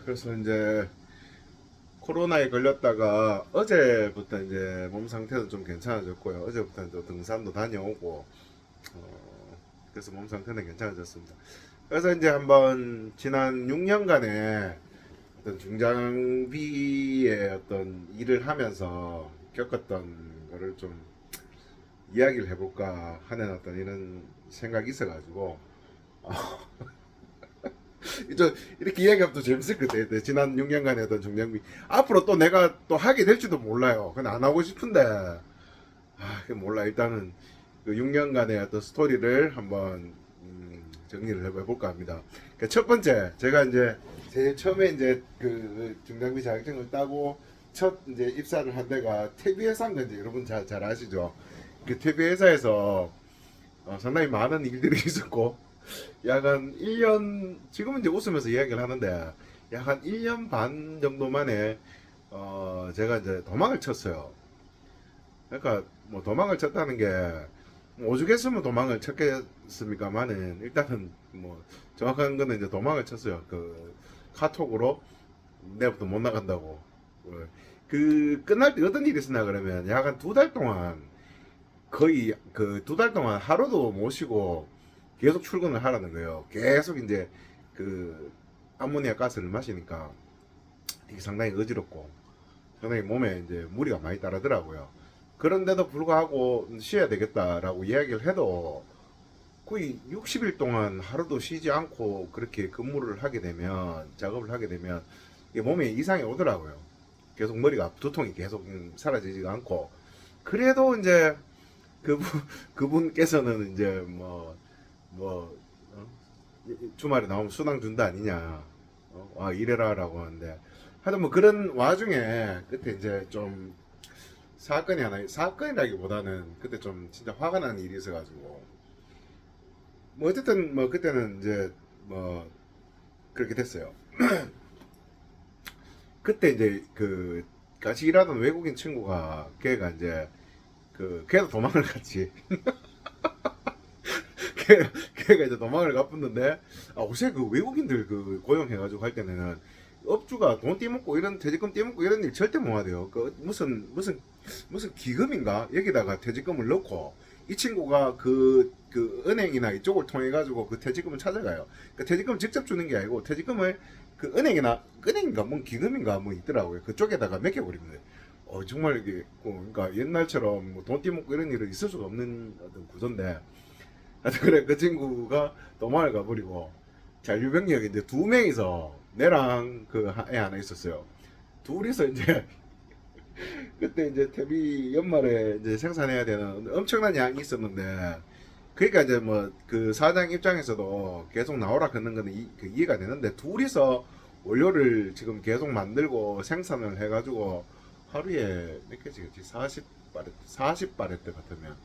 그래서 이제 코로나에 걸렸다가 어제부터 이제 몸 상태도 좀 괜찮아졌고요. 어제부터 또 등산도 다녀오고, 그래서 몸 상태는 괜찮아졌습니다. 그래서 이제 한번 지난 6년간의 어떤 중장비의 어떤 일을 하면서 겪었던 거를 좀 이야기를 해볼까 하는 어떤 이런 생각이 있어가지고, 이렇게 이야기하면 또 재밌을 것 같아요. 지난 6년간의 어떤 중장비. 앞으로 또 내가 또 하게 될지도 몰라요. 그건 안 하고 싶은데, 몰라. 일단은 그 6년간의 어떤 스토리를 한번 정리를 해볼까 합니다. 그러니까 첫 번째, 제가 이제 제일 처음에 이제 그 중장비 자격증을 따고 첫 이제 입사를 한 데가 태비 회사인 건지 여러분 잘 아시죠? 그 태비 회사에서 상당히 많은 일들이 있었고, 약 한 1년, 지금은 이제 웃으면서 이야기를 하는데, 약 한 1년 반 정도 만에, 제가 이제 도망을 쳤어요. 그러니까, 뭐, 도망을 쳤다는 게, 뭐 오죽했으면 도망을 쳤겠습니까만은, 일단은, 뭐, 정확한 거는 이제 도망을 쳤어요. 그, 카톡으로, 내일부터 못 나간다고. 끝날 때 어떤 일이 있었나 그러면, 약 한 2달 동안, 거의 그 2달 동안 하루도 못 쉬고 계속 출근을 하라는 거예요. 계속 이제 그 암모니아 가스를 마시니까 되게 상당히 어지럽고 상당히 몸에 이제 무리가 많이 따르더라고요. 그런데도 불구하고 쉬어야 되겠다라고 이야기를 해도 거의 60일 동안 하루도 쉬지 않고 그렇게 근무를 하게 되면 작업을 하게 되면 이게 몸에 이상이 오더라고요. 계속 머리가 두통이 계속 사라지지가 않고 그래도 이제 그분 그분께서는 이제 뭐 어? 주말에 나오면 수당 준다 아니냐, 이래라라고 하는데 하여튼 뭐 그런 와중에 그때 이제 좀 사건이 하나 사건이라기보다는 그때 좀 진짜 화가 나는 일이 있어가지고 뭐 어쨌든 뭐 그때는 이제 뭐 그렇게 됐어요. 그때 이제 그 같이 일하던 외국인 친구가 걔가 이제 그 걔도 도망을 갔지. 걔가 이제 도망을 가붙는데 요새 그 외국인들 그 고용해가지고 할 때는 업주가 돈 떼먹고 이런 퇴직금 떼먹고 이런 일 절대 못 하대요. 그 무슨 기금인가 여기다가 퇴직금을 넣고 이 친구가 그 은행이나 이쪽을 통해 가지고 그 퇴직금을 찾아가요. 그 퇴직금을 직접 주는 게 아니고 퇴직금을 그 은행인가 뭐 기금인가 뭐 있더라고요. 그쪽에다가 맡겨버리는 거예요. 정말 이게 그러니까 옛날처럼 뭐돈 떼먹고 이런 일은 있을 수가 없는 어떤 구조인데 하여튼 그래 그 친구가 도망을 가버리고 잔류병력이 이제 2명이서 내랑 그 애 하나 있었어요. 둘이서 이제 그때 이제 퇴비 연말에 이제 생산해야 되는 엄청난 양이 있었는데 그러니까 이제 뭐 그 사장 입장에서도 계속 나오라 그러는 거는 그 이해가 되는데 둘이서 원료를 지금 계속 만들고 생산을 해가지고 하루에 몇 개씩이지 40바레트 같으면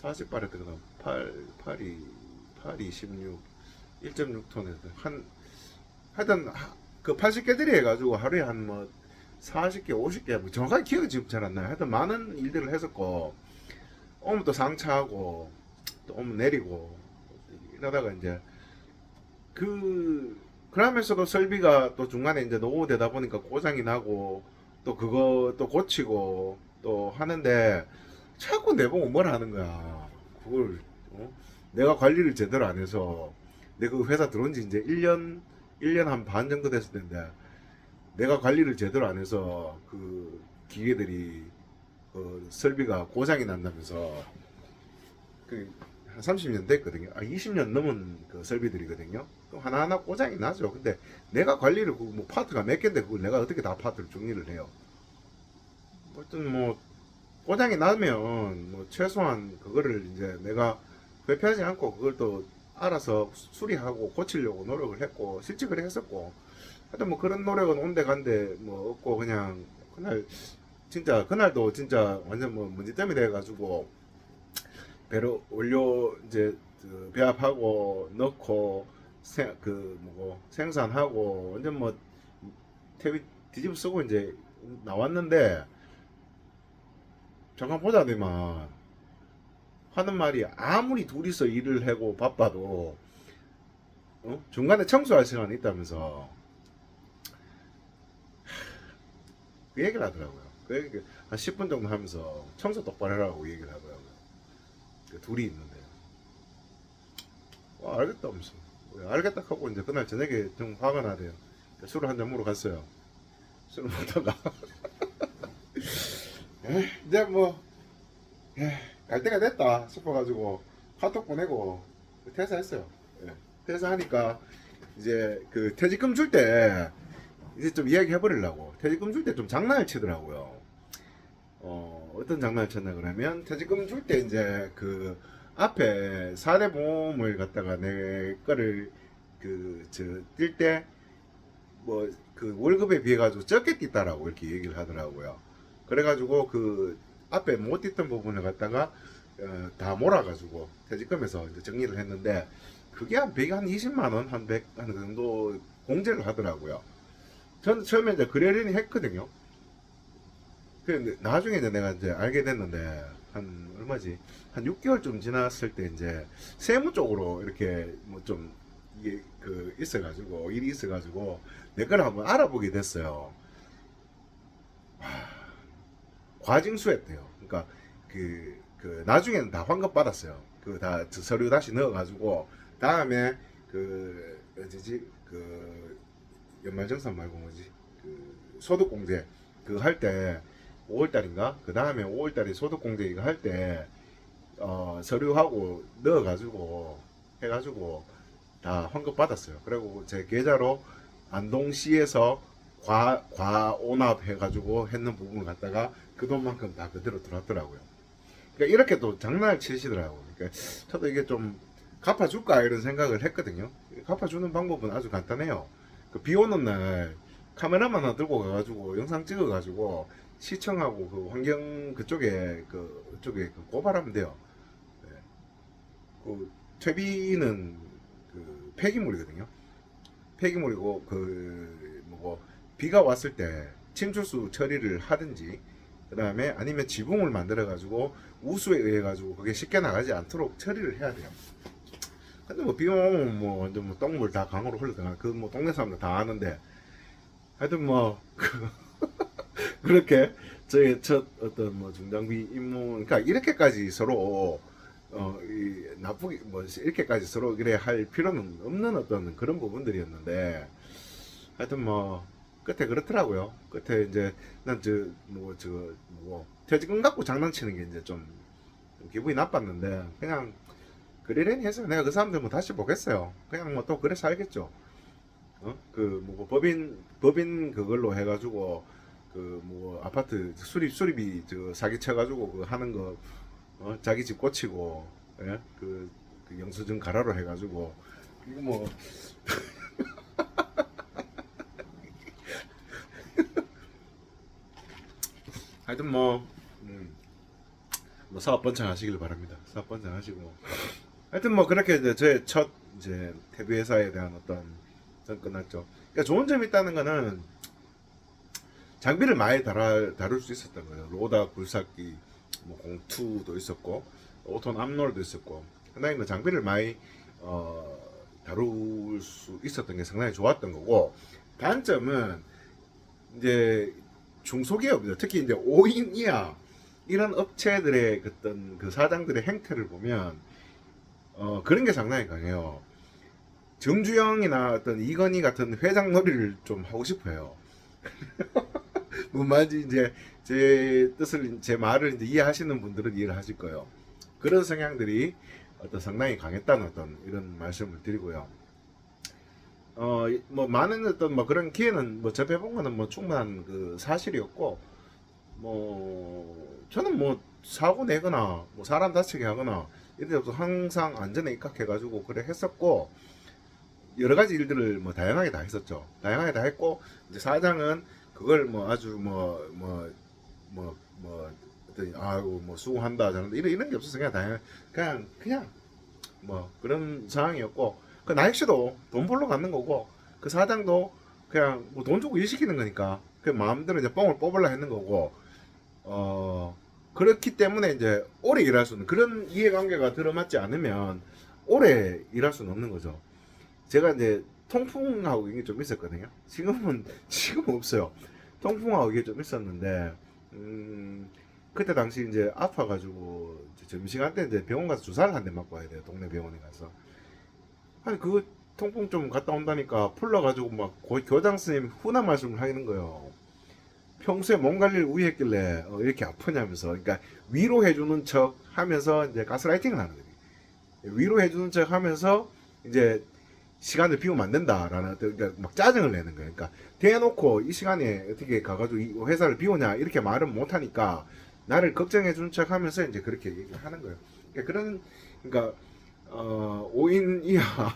40바레트가 8이 16 1.6톤에서 하여튼 그 80개들이 해가지고 하루에 한 뭐 40개 50개 뭐 정확하게 기억이 지금 잘 안 나요. 하여튼 많은 일들을 했었고 오면 또 상차하고 또 오면 내리고 이러다가 이제 그러면서도 설비가 또 중간에 이제 노후되다 보니까 고장이 나고 또 그거 또 고치고 또 하는데 자꾸 내보고 뭘 하는 거야. 그걸 내가 관리를 제대로 안 해서 내가 그 회사 들어온 지 이제 1년 한 반 정도 됐을 텐데 내가 관리를 제대로 안 해서 그 기계들이 설비가 고장이 난다면서 한 30년 됐거든요. 20년 넘은 그 설비들이거든요. 또 하나하나 고장이 나죠. 근데 내가 관리를 뭐 파트가 몇 개인데 그걸 내가 어떻게 다 파트를 정리를 해요. 어쨌든 뭐 고장이 나면 뭐 최소한 그거를 이제 내가 회피하지 않고 그걸 또 알아서 수리하고 고치려고 노력을 했고 실제 그래 했었고 하여튼 뭐 그런 노력은 온데간데 뭐 없고 그냥 그날도 진짜 완전 뭐 문제점이 돼가지고 배로 원료 이제 그 배합하고 넣고 그 뭐고 생산하고 완전 뭐 탭이 뒤집어 쓰고 이제 나왔는데 잠깐 보자더만 하는 말이 아무리 둘이서 일을 하고 바빠도 중간에 청소할 시간이 있다면서 그 얘기를 하더라고요. 그 얘기 한 10분 정도 하면서 청소 똑바로 해라고 얘기를 하더라고요. 그 둘이 있는데 알겠다 하면서 알겠다 하고 이제 그날 저녁에 좀 화가 나대요. 술을 한 잔 먹으러 갔어요. 술을 먹다가 이제 뭐 갈 때가 됐다 싶어가지고 카톡 보내고 퇴사했어요. 예. 퇴사하니까 이제 그 퇴직금 줄 때 이제 좀 이야기 해버리려고 퇴직금 줄 때 좀 장난을 치더라고요. 어떤 장난을 쳤나 그러면 퇴직금 줄 때 이제 그 앞에 4대 보험을 갖다가 내 거를 뛸 때 뭐 그 월급에 비해 가지고 적게 뛴다라고 이렇게 얘기를 하더라고요. 그래가지고 그 앞에 못 뛰던 부분을 갖다가 다 몰아가지고 퇴직금에서 이제 정리를 했는데 그게 한 100, 한 20만 원, 한 100, 한 그 정도 공제를 하더라고요. 저는 처음에 이제 그러려니 했거든요. 근데 나중에 이제 내가 이제 알게 됐는데 한 얼마지? 한 6개월 좀 지났을 때 이제 세무 쪽으로 이렇게 뭐 좀 이게 그 있어가지고 일이 있어가지고 내 걸 한번 알아보게 됐어요. 과징수했대요. 그러니까 그 나중에는 다 환급 받았어요. 그 다 서류 다시 넣어가지고 다음에 그 어디지 그 연말정산 말고 뭐지 그 소득공제 그 할 때 5월달인가 그 다음에 5월달에 소득공제 이거 할 때 서류하고 넣어가지고 해가지고 다 환급 받았어요. 그리고 제 계좌로 안동시에서 과오납 해가지고 했는 부분을 갖다가 그 돈만큼 다 그대로 들어왔더라고요. 그러니까 이렇게 또 장난을 치시더라고요. 그러니까 저도 이게 좀 갚아줄까 이런 생각을 했거든요. 갚아주는 방법은 아주 간단해요. 그 비 오는 날 카메라만 하나 들고 가가지고 영상 찍어가지고 시청하고 그 환경 그쪽에 그쪽에 고발하면 돼요. 네. 그 퇴비는 그 폐기물이거든요. 폐기물이고 그 뭐고 비가 왔을 때 침출수 처리를 하든지 그 다음에 아니면 지붕을 만들어 가지고 우수에 의해 가지고 그게 쉽게 나가지 않도록 처리를 해야 돼요. 근데 뭐 비 오면 뭐 완전 뭐 똥물 다 강으로 흘러들어가 그 뭐 동네 사람들 다 아는데 하여튼 뭐 그렇게 저의 첫 어떤 뭐 중장비 입문 그러니까 이렇게까지 서로 나쁘게 뭐 이렇게까지 서로 그래 할 필요는 없는 어떤 그런 부분들이었는데 하여튼 뭐 끝에 그렇더라고요. 끝에 이제 난 뭐 퇴직금 갖고 장난치는 게 이제 좀 기분이 나빴는데 그냥 그러려니 해서 내가 그 사람들 뭐 다시 보겠어요. 그냥 뭐 또 그래 살겠죠. 그 뭐 법인 그걸로 해가지고 그 뭐 아파트 수리비 사기 쳐가지고 그 하는 거 자기 집 고치고 예? 그 영수증 가라로 해가지고 이거 뭐 하여튼 뭐 사업 번창하시길 바랍니다. 사업 번창하시고 하여튼 뭐 그렇게 이제 제 첫 이제 태비 회사에 대한 어떤 전 끝났죠. 그러니까 좋은 점이 있다는 거는 장비를 많이 다룰 수 있었던 거예요. 로다 굴삭기 뭐 공투도 있었고 오톤 암롤도 있었고 상당히 그 장비를 많이 다룰 수 있었던 게 상당히 좋았던 거고 단점은 이제 중소기업들 특히 이제 5인 이하 이런 업체들의 어떤 그 사장들의 행태를 보면 그런 게 상당히 강해요. 정주영이나 어떤 이건희 같은 회장 놀이를 좀 하고 싶어요. 뭔 말인지 이제 제 뜻을 제 말을 이제 이해하시는 분들은 이해를 하실 거예요. 그런 성향들이 어떤 상당히 강했다는 어떤 이런 말씀을 드리고요. 뭐 많은 어떤 뭐 그런 기회는 뭐 접해본 거는 뭐 충분한 그 사실이었고 뭐 저는 뭐 사고 내거나 뭐 사람 다치게 하거나 이런 데 없어 항상 안전에 입각해가지고 그래 했었고 여러 가지 일들을 뭐 다양하게 다 했었죠. 다양하게 다 했고 이제 사장은 그걸 뭐 아주 어떤 아이고 뭐 수고한다 저런다 이런 게 없어서 그냥 뭐 그런 상황이었고 그 나익 씨도 돈 벌러 갖는 거고 그 사장도 그냥 뭐 돈 주고 일 시키는 거니까 그 마음대로 이제 뽕을 뽑으려 했는 거고 그렇기 때문에 이제 오래 일할 수는 그런 이해관계가 들어맞지 않으면 오래 일할 수는 없는 거죠. 제가 이제 통풍하고 이게 좀 있었거든요. 지금 없어요. 통풍하고 이게 좀 있었는데 그때 당시 이제 아파가지고 이제 점심시간 때 이제 병원 가서 주사를 한 대 맞고 와야 돼요. 동네 병원에 가서. 아니 그 통풍 좀 갔다 온다니까 풀러가지고 막 교장 선생님 훈한 말씀을 하는 거예요. 평소에 몸 관리를 우회했길래 이렇게 아프냐면서. 그러니까 위로해주는 척 하면서 이제 가스라이팅을 하는 거예요. 위로해주는 척 하면서 이제 시간을 비우면 안 된다라는, 그러니까 막 짜증을 내는 거예요. 그러니까 대놓고 이 시간에 어떻게 가가지고 이 회사를 비우냐 이렇게 말은 못 하니까 나를 걱정해주는 척 하면서 이제 그렇게 얘기를 하는 거예요. 그러니까 그런, 그러니까 5인 이하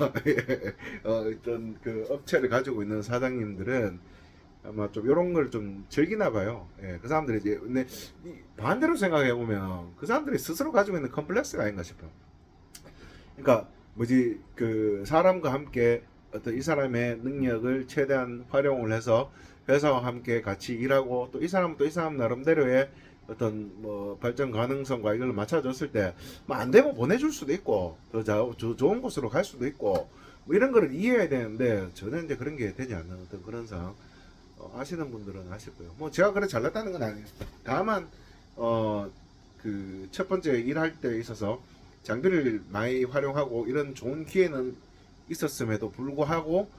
어떤 그 업체를 가지고 있는 사장님들은 아마 좀 이런 걸 좀 즐기나 봐요. 예, 그 사람들이 이제, 근데 반대로 생각해 보면 그 사람들이 스스로 가지고 있는 컴플렉스가 아닌가 싶어요. 그러니까 뭐지, 그 사람과 함께 어떤 이 사람의 능력을 최대한 활용을 해서 회사와 함께 같이 일하고, 또 이 사람은 또 이 사람 나름대로의 어떤 뭐 발전 가능성과 이걸 맞춰줬을 때 뭐 안 되면 보내줄 수도 있고 더 좋은 곳으로 갈 수도 있고 뭐 이런 거를 이해해야 되는데, 전혀 이제 그런 게 되지 않는 어떤 그런 상황. 아시는 분들은 아실 거예요. 뭐 제가 그래 잘났다는 건 아니에요. 다만 그 첫 번째 일할 때 있어서 장비를 많이 활용하고 이런 좋은 기회는 있었음에도 불구하고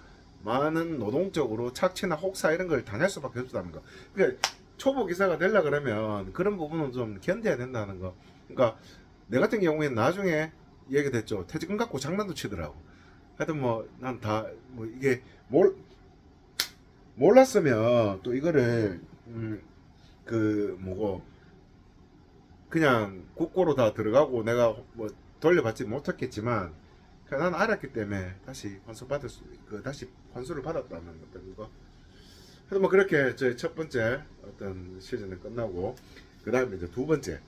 많은 노동적으로 착취나 혹사 이런 걸 당할 수밖에 없다는 거. 그러니까 초보 기사가 되려 그러면 그런 부분은 좀 견뎌야 된다는 거. 그러니까 내 같은 경우에는 나중에 얘기됐죠. 퇴직금 갖고 장난도 치더라고. 하여튼 뭐 난 다 뭐 이게 몰랐으면 또 이거를 그 뭐고 그냥 국고로 다 들어가고 내가 뭐 돌려받지 못했겠지만, 그냥 난 알았기 때문에 다시 환수 받을 다시 환수를 받았다는 것들 그거. 그래서 뭐 그렇게 저희 첫 번째 어떤 시즌은 끝나고, 그 다음에 이제 두 번째